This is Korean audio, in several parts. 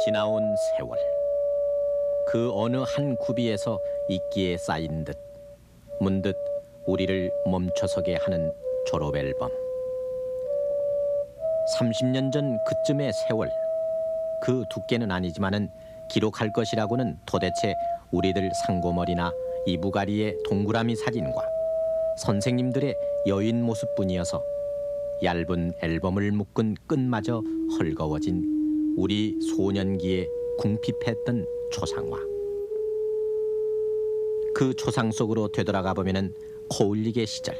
지나온 세월, 그 어느 한 구비에서 있기에 쌓인 듯 문득 우리를 멈춰서게 하는 졸업 앨범. 30년 전 그쯤의 세월, 그 두께는 아니지만은 기록할 것이라고는 도대체 우리들 상고머리나 이부가리의 동그라미 사진과 선생님들의 여인 모습뿐이어서 얇은 앨범을 묶은 끈마저 헐거워진 우리 소년기에 궁핍했던 초상화. 그 초상 속으로 되돌아가 보면은 코울리게 시절,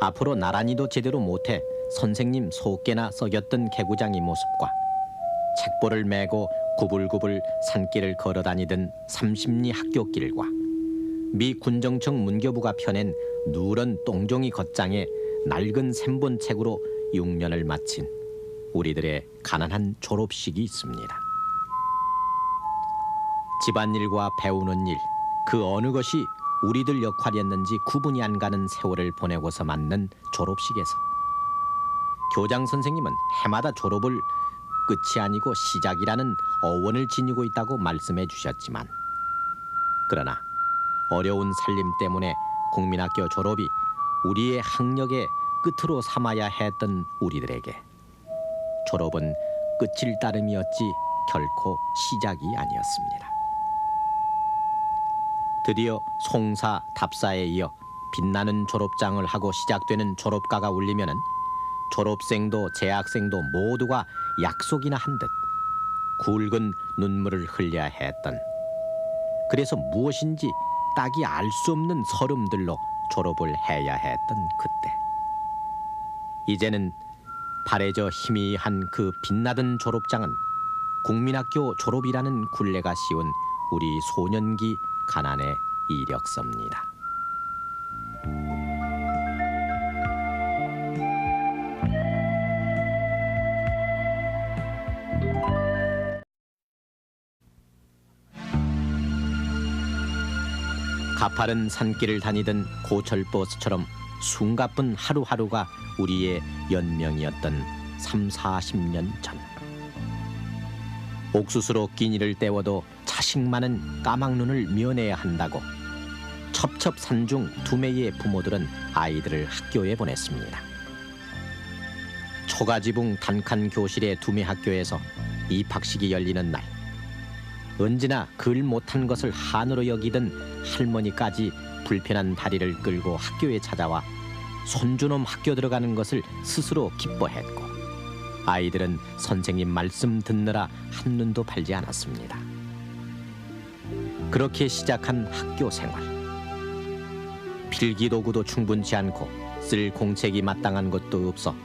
앞으로 나란히도 제대로 못해 선생님 속개나 썩였던 개구장이 모습과 책보를 메고 구불구불 산길을 걸어다니던 삼십리 학교길과 미 군정청 문교부가 펴낸 누런 똥종이 겉장에 낡은 샘본책으로 6년을 마친 우리들의 가난한 졸업식이 있습니다. 집안일과 배우는 일, 그 어느 것이 우리들 역할이었는지 구분이 안 가는 세월을 보내고서 맞는 졸업식에서 교장 선생님은 해마다 졸업을 끝이 아니고 시작이라는 어원을 지니고 있다고 말씀해 주셨지만, 그러나 어려운 살림 때문에 국민학교 졸업이 우리의 학력의 끝으로 삼아야 했던 우리들에게 졸업은 끝일 따름이었지 결코 시작이 아니었습니다. 드디어 송사, 답사에 이어 빛나는 졸업장을 하고 시작되는 졸업가가 울리면은 졸업생도 재학생도 모두가 약속이나 한 듯 굵은 눈물을 흘려야 했던, 그래서 무엇인지 딱이 알 수 없는 설움들로 졸업을 해야 했던 그때, 이제는 바래져 희미한 그 빛나던 졸업장은 국민학교 졸업이라는 굴레가 씌운 우리 소년기 가난의 이력서입니다. 가파른 산길을 다니던 고철버스처럼 숨가쁜 하루하루가 우리의 연명이었던 30-40년 전. 옥수수로 끼니를 때워도 자식 많은 까막눈을 면해야 한다고 첩첩산중 두매의 부모들은 아이들을 학교에 보냈습니다. 초가지붕 단칸 교실의 두매 학교에서 입학식이 열리는 날, 언제나 글 못한 것을 한으로 여기던 할머니까지 불편한 다리를 끌고 학교에 찾아와 손주놈 학교 들어가는 것을 스스로 기뻐했고, 아이들은 선생님 말씀 듣느라 한눈도 팔지 않았습니다. 그렇게 시작한 학교 생활. 필기도구도 충분치 않고 쓸 공책이 마땅한 것도 없어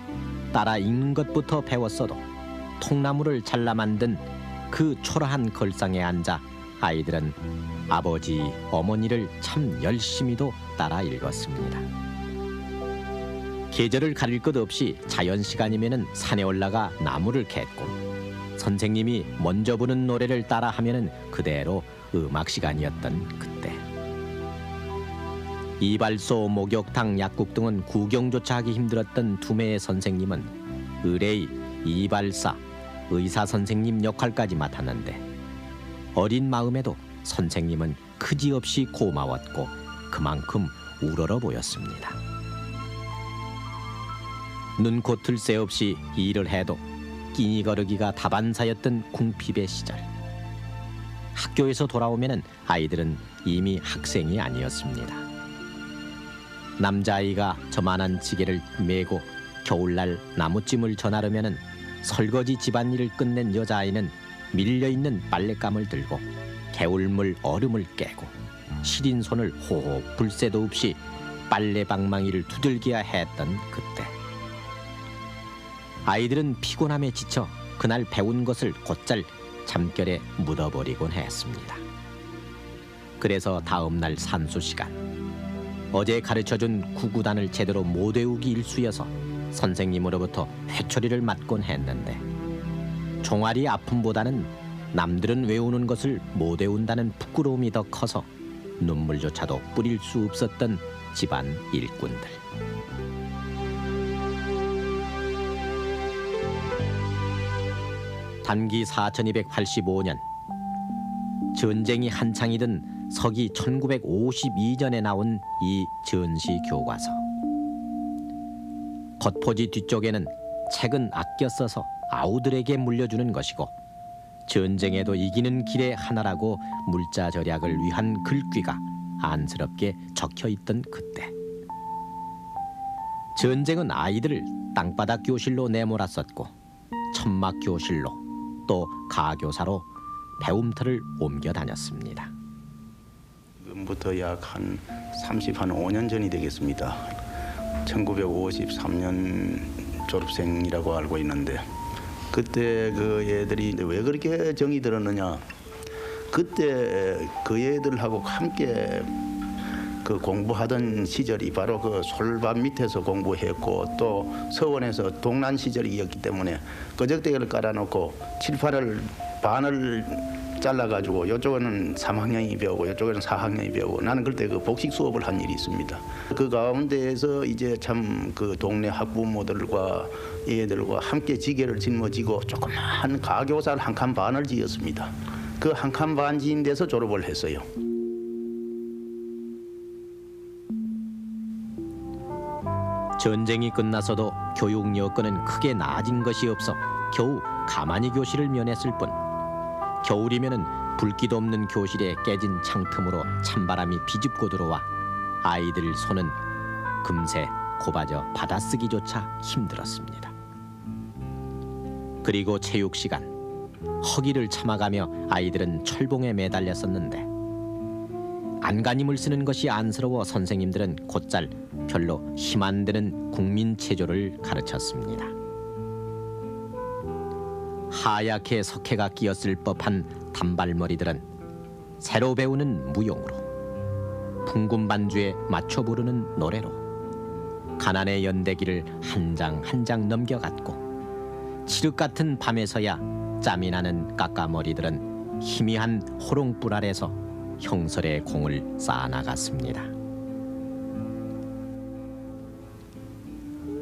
따라 읽는 것부터 배웠어도 통나무를 잘라 만든 그 초라한 걸상에 앉아 아이들은 아버지, 어머니를 참 열심히도 따라 읽었습니다. 계절을 가릴 것 없이 자연 시간이면은 산에 올라가 나무를 캤고, 선생님이 먼저 부는 노래를 따라 하면은 그대로 음악 시간이었던 그때. 이발소, 목욕탕, 약국 등은 구경조차 하기 힘들었던 두매의 선생님은 의뢰의 이발사, 의사 선생님 역할까지 맡았는데, 어린 마음에도 선생님은 크지없이 고마웠고 그만큼 우러러 보였습니다. 눈코 틀 새 없이 일을 해도 끼니 거르기가 다반사였던 궁핍의 시절, 학교에서 돌아오면은 아이들은 이미 학생이 아니었습니다. 남자아이가 저만한 지게를 메고 겨울날 나무찜을 전하려면은 설거지 집안일을 끝낸 여자아이는 밀려있는 빨랫감을 들고 개울물 얼음을 깨고 시린 손을 호흡 불 새도 없이 빨래 방망이를 두들겨야 했던 그때, 아이들은 피곤함에 지쳐 그날 배운 것을 곧잘 잠결에 묻어버리곤 했습니다. 그래서 다음 날 산수 시간, 어제 가르쳐준 구구단을 제대로 못 외우기 일쑤여서 선생님으로부터 회초리를 맞곤 했는데, 종아리 아픔보다는 남들은 외우는 것을 못 외운다는 부끄러움이 더 커서 눈물조차도 뿌릴 수 없었던 집안 일꾼들. 단기 4285년 전쟁이 한창이던 서기 1952년에 나온 이 전시 교과서. 겉포지 뒤쪽에는 책은 아껴 써서 아우들에게 물려주는 것이고 전쟁에도 이기는 길의 하나라고 물자 절약을 위한 글귀가 안쓰럽게 적혀있던 그때, 전쟁은 아이들을 땅바닥 교실로 내몰았었고 천막 교실로 또 가교사로 배움터를 옮겨 다녔습니다. 지금부터 약 한 35년 전이 되겠습니다. 1953년 졸업생이라고 알고 있는데, 그때 그 애들이 왜 그렇게 정이 들었느냐, 그때 그 애들하고 함께 그 공부하던 시절이 바로 그 솔밭 밑에서 공부했고 또 서원에서 동란 시절이었기 때문에 끄적대기를 깔아놓고 칠판을 반을 잘라가지고 이쪽에는 3학년이 배우고 이쪽에는 4학년이 배우고, 나는 그때 그 복식 수업을 한 일이 있습니다. 그 가운데에서 이제 참 그 동네 학부모들과 애들과 함께 지게를 짊어지고 조그만 가교사를 한 칸 반을 지었습니다. 그 한 칸 반 지은 데서 졸업을 했어요. 전쟁이 끝나서도 교육 여건은 크게 나아진 것이 없어 겨우 가만히 교실을 면했을 뿐, 겨울이면은 불기도 없는 교실에 깨진 창틈으로 찬바람이 비집고 들어와 아이들 손은 금세 곱아져 받아쓰기조차 힘들었습니다. 그리고 체육 시간, 허기를 참아가며 아이들은 철봉에 매달렸었는데, 안간힘을 쓰는 것이 안쓰러워 선생님들은 곧잘 별로 힘 안 드는 국민체조를 가르쳤습니다. 하얗게 석회가 끼었을 법한 단발머리들은 새로 배우는 무용으로, 풍금 반주에 맞춰 부르는 노래로 가난의 연대기를 한 장 한 장 넘겨갔고, 칠흑 같은 밤에서야 짬이 나는 까까머리들은 희미한 호롱불 아래서 형설의 공을 쌓아나갔습니다.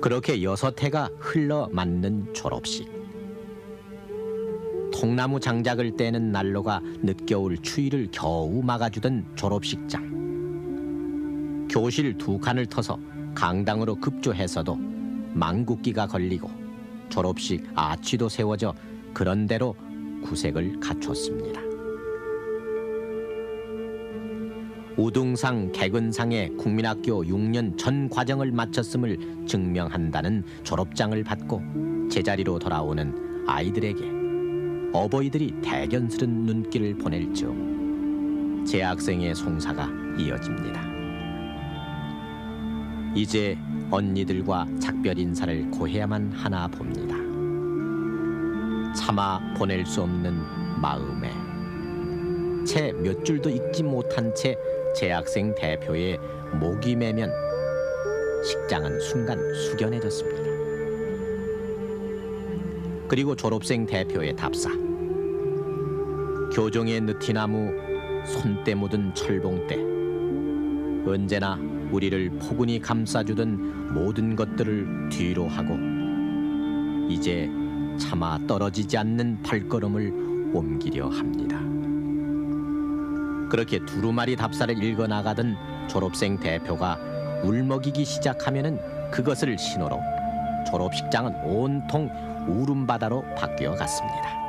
그렇게 6해가 흘러 맞는 졸업식. 통나무 장작을 떼는 난로가 늦겨울 추위를 겨우 막아주던 졸업식장. 교실 2칸을 터서 강당으로 급조해서도 망국기가 걸리고 졸업식 아치도 세워져 그런대로 구색을 갖췄습니다. 우등상, 개근상에 국민학교 6년 전 과정을 마쳤음을 증명한다는 졸업장을 받고 제자리로 돌아오는 아이들에게 어버이들이 대견스런 눈길을 보낼 즈음 재학생의 송사가 이어집니다. 이제 언니들과 작별 인사를 고해야만 하나 봅니다. 차마 보낼 수 없는 마음에 채 몇 줄도 읽지 못한 채 재학생 대표의 목이 매면 식장은 순간 숙연해졌습니다. 그리고 졸업생 대표의 답사. 교종의 느티나무, 손때 묻은 철봉때, 언제나 우리를 포근히 감싸주던 모든 것들을 뒤로 하고 이제 차마 떨어지지 않는 발걸음을 옮기려 합니다. 그렇게 두루마리 답사를 읽어나가던 졸업생 대표가 울먹이기 시작하면은 그것을 신호로 졸업식장은 온통 울음바다로 바뀌어 갔습니다.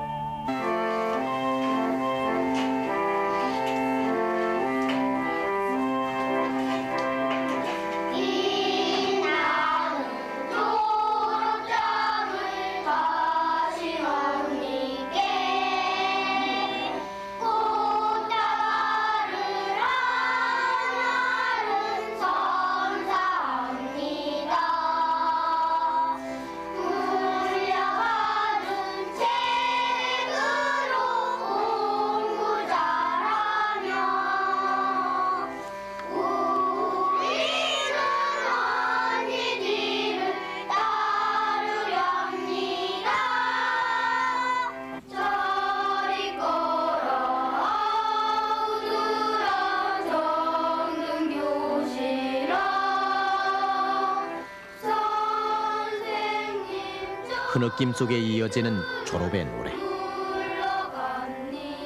그 느낌 속에 이어지는 졸업의 노래.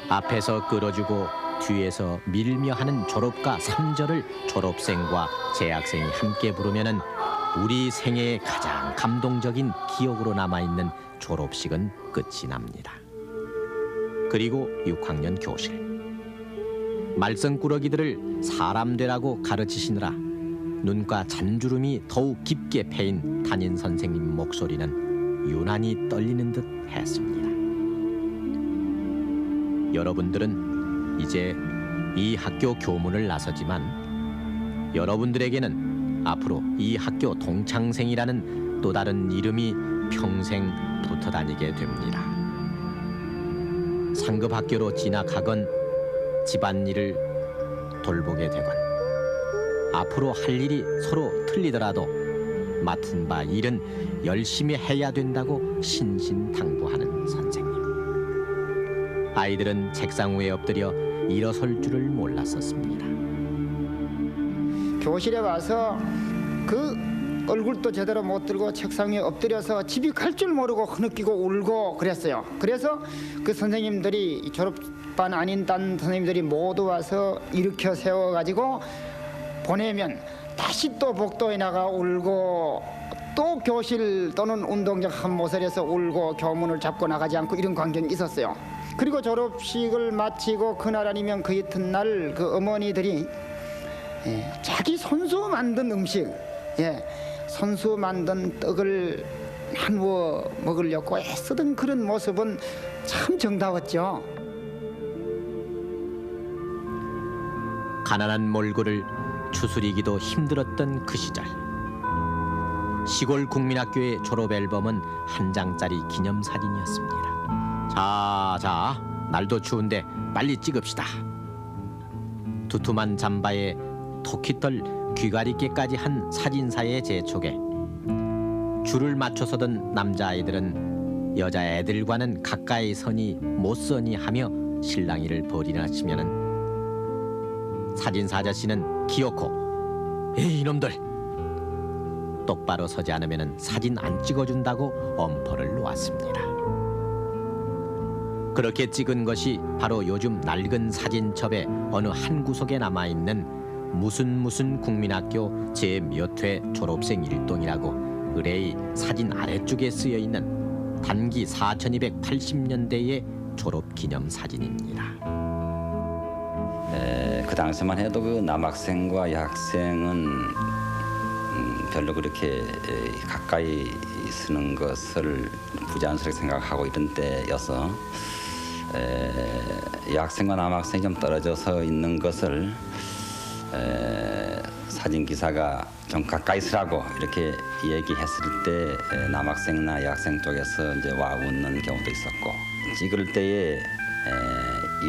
앞에서 끌어주고 뒤에서 밀며 하는 졸업가 3절을 졸업생과 재학생이 함께 부르면은 우리 생애의 가장 감동적인 기억으로 남아있는 졸업식은 끝이 납니다. 그리고 6학년 교실. 말썽꾸러기들을 사람 되라고 가르치시느라 눈가 잔주름이 더욱 깊게 패인 담임 선생님 목소리는 유난히 떨리는 듯 했습니다. 여러분들은 이제 이 학교 교문을 나서지만 여러분들에게는 앞으로 이 학교 동창생이라는 또 다른 이름이 평생 붙어 다니게 됩니다. 상급 학교로 진학하건 집안일을 돌보게 되건 앞으로 할 일이 서로 틀리더라도 맡은 바 일은 열심히 해야 된다고 신신당부하는 선생님. 아이들은 책상 위에 엎드려 일어설 줄을 몰랐었습니다. 교실에 와서 그 얼굴도 제대로 못 들고 책상 위에 엎드려서 집이 갈 줄 모르고 흐느끼고 울고 그랬어요. 그래서 그 선생님들이 졸업반 아닌 딴 선생님들이 모두 와서 일으켜 세워가지고 보내면 다시 또 복도에 나가 울고 또 교실 또는 운동장 한 모서리에서 울고 교문을 잡고 나가지 않고 이런 광경이 있었어요. 그리고 졸업식을 마치고 그날 아니면 그 이튿날 그 어머니들이 자기 손수 만든 음식, 손수 만든 떡을 나누어 먹으려고 애쓰던 그런 모습은 참 정다웠죠. 가난한 몰골을 추스리기도 힘들었던 그 시절. 시골 국민학교의 졸업 앨범은 한 장짜리 기념사진이었습니다. 자, 날도 추운데 빨리 찍읍시다. 두툼한 잠바에 토끼털 귀가리깨까지 한 사진사의 재촉에 줄을 맞춰 서던 남자아이들은 여자애들과는 가까이 서니 못 서니 하며 실랑이를 벌이나 치면은 사진사 아저씨는 기어코 에이 이놈들 똑바로 서지 않으면 사진 안 찍어준다고 엄포를 놓았습니다. 그렇게 찍은 것이 바로 요즘 낡은 사진첩의 어느 한 구석에 남아있는 무슨 국민학교 제몇 회 졸업생 일동이라고 의뢰의 사진 아래쪽에 쓰여있는 단기 4280년대의 졸업기념 사진입니다. 그 당시만 해도 그 남학생과 여학생은 별로 그렇게 가까이 쓰는 것을 부자연스럽게 생각하고 이런 때여서 여학생과 남학생이 좀 떨어져서 있는 것을 사진 기사가 좀 가까이 서라고 이렇게 얘기했을 때 남학생이나 여학생 쪽에서 이제 와 웃는 경우도 있었고, 찍을 때에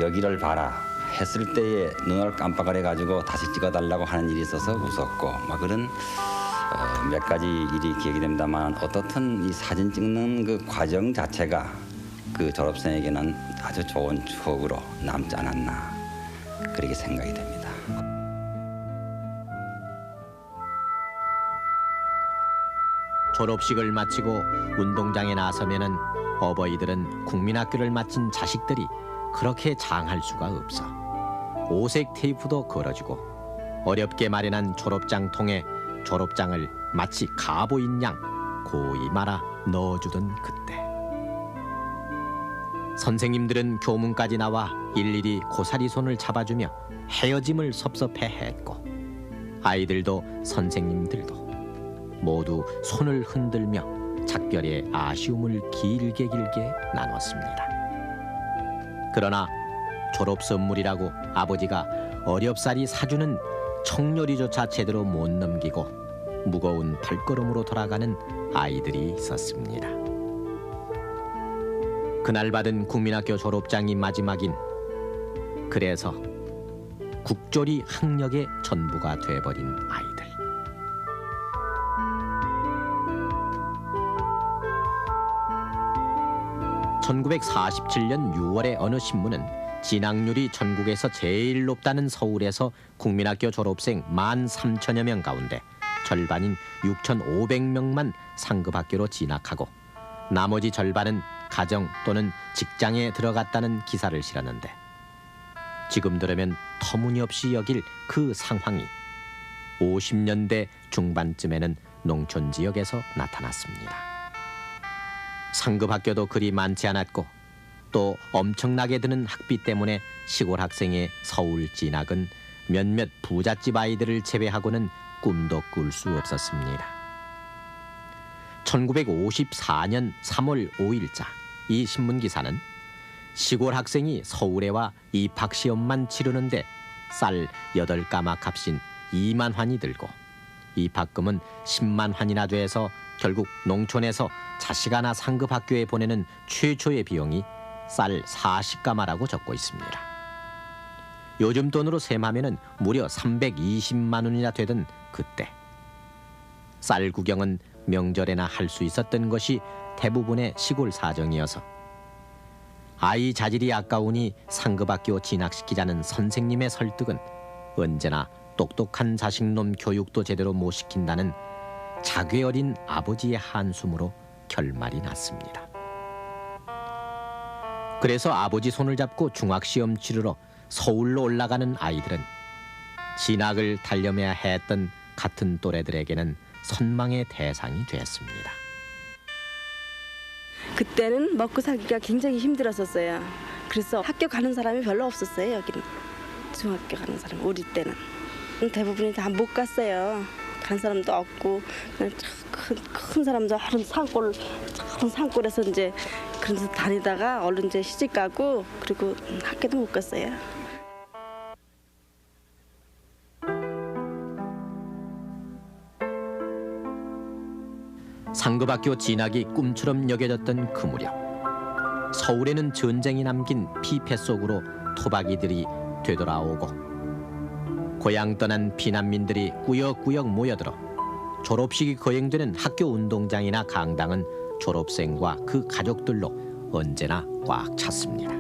여기를 봐라 했을 때에 눈을 깜빡을 해가지고 다시 찍어달라고 하는 일이 있어서 웃었고, 막 그런 몇 가지 일이 기억이 됩니다만, 어떻든 이 사진 찍는 그 과정 자체가 그 졸업생에게는 아주 좋은 추억으로 남지 않았나 그렇게 생각이 됩니다. 졸업식을 마치고 운동장에 나서면은 어버이들은 국민학교를 마친 자식들이 그렇게 장할 수가 없어 오색 테이프도 걸어주고 어렵게 마련한 졸업장 통에 졸업장을 마치 가보인 양 고이 말아 넣어주던 그때, 선생님들은 교문까지 나와 일일이 고사리 손을 잡아주며 헤어짐을 섭섭해했고, 아이들도 선생님들도 모두 손을 흔들며 작별의 아쉬움을 길게 나눴습니다. 그러나 졸업 선물이라고 아버지가 어렵사리 사주는 청요리조차 제대로 못 넘기고 무거운 발걸음으로 돌아가는 아이들이 있었습니다. 그날 받은 국민학교 졸업장이 마지막인, 그래서 국조리 학력의 전부가 돼버린 아이들. (1947년 6월의) 어느 신문은 진학률이 전국에서 제일 높다는 서울에서 국민학교 졸업생 13,000여 명 가운데 절반인 6,500명만 상급학교로 진학하고 나머지 절반은 가정 또는 직장에 들어갔다는 기사를 실었는데, 지금 들으면 터무니없이 여길 그 상황이 50년대 중반쯤에는 농촌 지역에서 나타났습니다. 상급 학교도 그리 많지 않았고 또 엄청나게 드는 학비 때문에 시골 학생의 서울 진학은 몇몇 부잣집 아이들을 제외하고는 꿈도 꿀 수 없었습니다. 1954년 3월 5일자 이 신문 기사는 시골 학생이 서울에 와 입학시험만 치르는데 쌀 8가마 값인 2만 환이 들고 입학금은 10만 환이나 돼서 결국 농촌에서 자식 하나 상급 학교에 보내는 최초의 비용이 쌀 40가마라고 적고 있습니다. 요즘 돈으로 셈하면 무려 320만 원이나 되던 그때 쌀 구경은 명절에나 할 수 있었던 것이 대부분의 시골 사정이어서 아이 자질이 아까우니 상급학교 진학시키자는 선생님의 설득은 언제나 똑똑한 자식놈 교육도 제대로 못 시킨다는 자괴 어린 아버지의 한숨으로 결말이 났습니다. 그래서 아버지 손을 잡고 중학시험 치르러 서울로 올라가는 아이들은 진학을 달려매야 했던 같은 또래들에게는 선망의 대상이 됐습니다. 그때는 먹고 살기가 굉장히 힘들었었어요. 그래서 학교 가는 사람이 별로 없었어요. 여기는 중학교 가는 사람 우리 때는 대부분이 다 못 갔어요. 가는 사람도 없고 그냥 큰 사람도 하는 산골에서 이제 그래서 다니다가 얼른 이제 시집 가고 그리고 학교도 못 갔어요. 상급학교 진학이 꿈처럼 여겨졌던 그 무렵 서울에는 전쟁이 남긴 피폐 속으로 토박이들이 되돌아오고 고향 떠난 피난민들이 꾸역꾸역 모여들어 졸업식이 거행되는 학교 운동장이나 강당은 졸업생과 그 가족들로 언제나 꽉 찼습니다.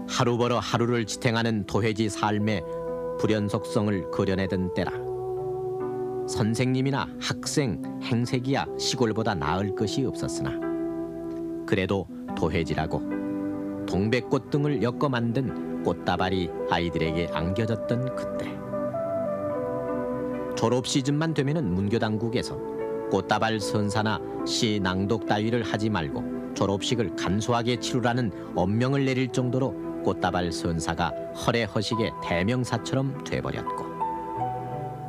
하루 벌어 하루를 지탱하는 도회지 삶의 불연속성을 그려내던 때라 선생님이나 학생, 행색이야 시골보다 나을 것이 없었으나 그래도 도회지라고 동백꽃 등을 엮어 만든 꽃다발이 아이들에게 안겨졌던 그때 졸업 시즌만 되면은 문교당국에서 꽃다발 선사나 시 낭독 따위를 하지 말고 졸업식을 간소하게 치르라는 엄명을 내릴 정도로 꽃다발 선사가 허례허식의 대명사처럼 돼버렸고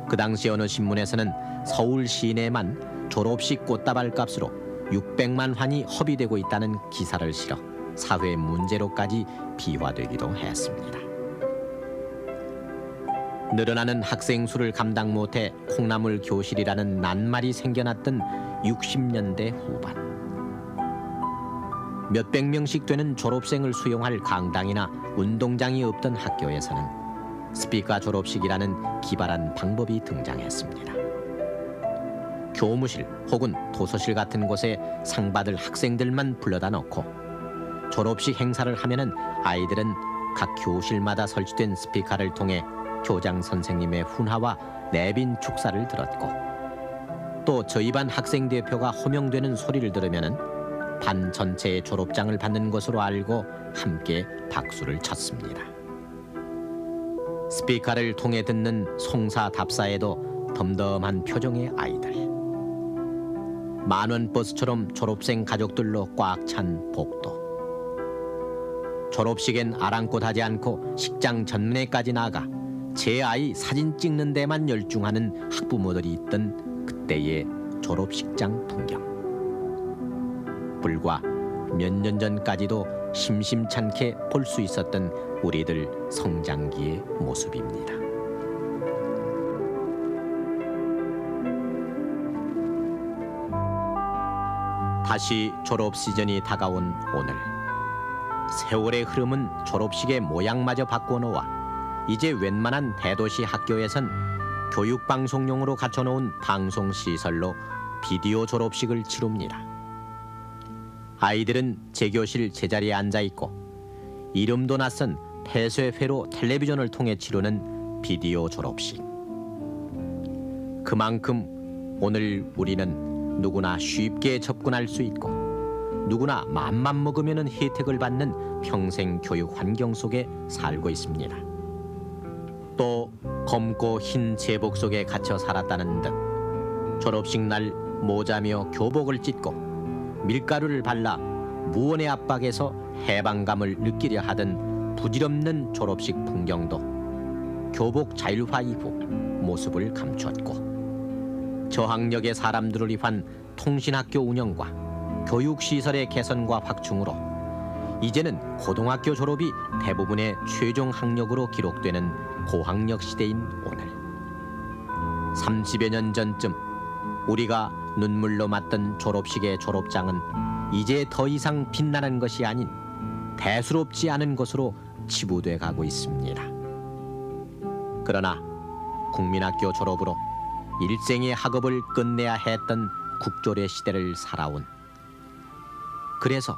그 당시 어느 신문에서는 서울 시내만 졸업식 꽃다발 값으로 600만 환이 허비되고 있다는 기사를 실어 사회 문제로까지 비화되기도 했습니다. 늘어나는 학생 수를 감당 못해 콩나물 교실이라는 낱말이 생겨났던 60년대 후반. 몇백 명씩 되는 졸업생을 수용할 강당이나 운동장이 없던 학교에서는 스피커 졸업식이라는 기발한 방법이 등장했습니다. 교무실 혹은 도서실 같은 곳에 상 받을 학생들만 불러다 놓고 졸업식 행사를 하면은 아이들은 각 교실마다 설치된 스피커를 통해 교장 선생님의 훈화와 내빈 축사를 들었고 또 저희 반 학생 대표가 호명되는 소리를 들으면은 반 전체의 졸업장을 받는 것으로 알고 함께 박수를 쳤습니다. 스피커를 통해 듣는 송사답사에도 덤덤한 표정의 아이들. 만원 버스처럼 졸업생 가족들로 꽉 찬 복도. 졸업식엔 아랑곳하지 않고 식장 전문에까지 나가 제 아이 사진 찍는 데만 열중하는 학부모들이 있던 그때의 졸업식장 풍경. 불과 몇 년 전까지도 심심찮게 볼 수 있었던 우리들 성장기의 모습입니다. 다시 졸업 시즌이 다가온 오늘. 세월의 흐름은 졸업식의 모양마저 바꿔놓아 이제 웬만한 대도시 학교에선 교육방송용으로 갖춰놓은 방송시설로 비디오 졸업식을 치룹니다. 아이들은 제 교실 제자리에 앉아있고 이름도 낯선 폐쇄회로 텔레비전을 통해 치르는 비디오 졸업식. 그만큼 오늘 우리는 누구나 쉽게 접근할 수 있고 누구나 맘만 먹으면 혜택을 받는 평생 교육 환경 속에 살고 있습니다. 또 검고 흰 제복 속에 갇혀 살았다는 듯 졸업식 날 모자며 교복을 찢고 밀가루를 발라 무언의 압박에서 해방감을 느끼려 하던 부질없는 졸업식 풍경도 교복 자율화 이후 모습을 감추었고, 저학력의 사람들을 위한 통신학교 운영과 교육시설의 개선과 확충으로 이제는 고등학교 졸업이 대부분의 최종 학력으로 기록되는 고학력 시대인 오늘, 30여 년 전쯤 우리가 눈물로 맞던 졸업식의 졸업장은 이제 더 이상 빛나는 것이 아닌 대수롭지 않은 것으로 치부돼 가고 있습니다. 그러나 국민학교 졸업으로 일생의 학업을 끝내야 했던 국조의 시대를 살아온, 그래서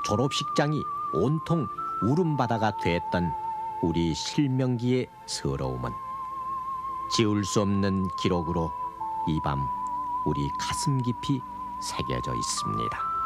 졸업식장이 온통 울음바다가 됐던 우리 실명기의 서러움은 지울 수 없는 기록으로 이 밤 우리 가슴 깊이 새겨져 있습니다.